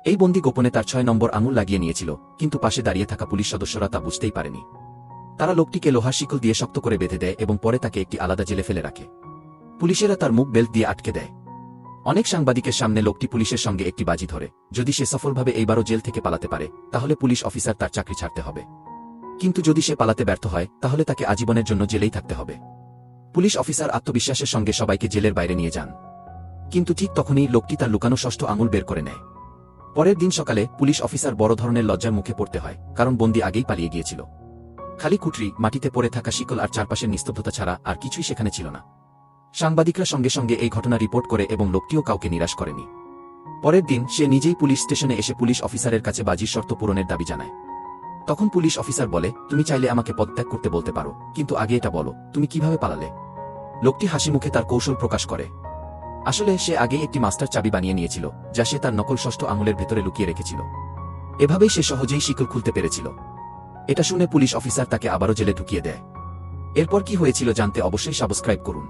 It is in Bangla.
এই বন্দী গোপনে তার 6 নম্বর আঙুল লাগিয়ে নিয়েছিল, কিন্তু পাশে দাঁড়িয়ে থাকা পুলিশ সদস্যরা তা বুঝতেই পারেনি। তারা লোকটিকে লোহার শিকল দিয়ে শক্ত করে বেঁধে দেয় এবং পরে তাকে একটি আলাদা জেলে ফেলে রাখে। পুলিশেরা তার মুখ বেল্ট দিয়ে আটকে দেয়। অনেক সাংবাদিকের সামনে লোকটি পুলিশের সঙ্গে একটি বাজি ধরে, যদি সে সফলভাবে এইবারও জেল থেকে পালাতে পারে তাহলে পুলিশ অফিসার তার চাকরি ছাড়তে হবে, কিন্তু যদি সে পালাতে ব্যর্থ হয় তাহলে তাকে আজীবনের জন্য জেলেই থাকতে হবে। পুলিশ অফিসার আত্মবিশ্বাসের সঙ্গে সবাইকে জেলের বাইরে নিয়ে যান, কিন্তু ঠিক তখনই লোকটি তার লুকানো 6ষ্ঠ আঙুল বের করে নেয়। পরের দিন সকালে পুলিশ অফিসার বড় ধরনের লজ্জার মুখে পড়তে হয়, কারণ বন্দী আগেই পালিয়ে গিয়েছিল। খালি কুটরি, মাটিতে পড়ে থাকা শিকল আর চারপাশের নিস্তব্ধতা ছাড়া আর কিছুই সেখানে ছিল না। সাংবাদিকরা সঙ্গে সঙ্গে এই ঘটনা রিপোর্ট করে এবং লোকটিও কাউকে নিরাশ করেনি। পরের দিন সে নিজেই পুলিশ স্টেশনে এসে পুলিশ অফিসারের কাছে বাজির শর্ত পূরণের দাবি জানায়। তখন পুলিশ অফিসার বলে, তুমি চাইলে আমাকে পদত্যাগ করতে বলতে পারো, কিন্তু আগে এটা বলো তুমি কিভাবে পালালে। লোকটি হাসি মুখে তার কৌশল প্রকাশ করে। আসলে সে আগেই একটি মাস্টার চাবি বানিয়ে নিয়েছিল, যা সে তার নকল 6ষ্ঠ আঙুলের ভেতরে লুকিয়ে রেখেছিল। এভাবেই সে সহজেই শিকল খুলতে পেরেছিল। এটা শুনে পুলিশ অফিসার তাকে আবারও জেলে ঢুকিয়ে দেয়। এরপর কি হয়েছিল জানতে অবশ্যই সাবস্ক্রাইব করুন।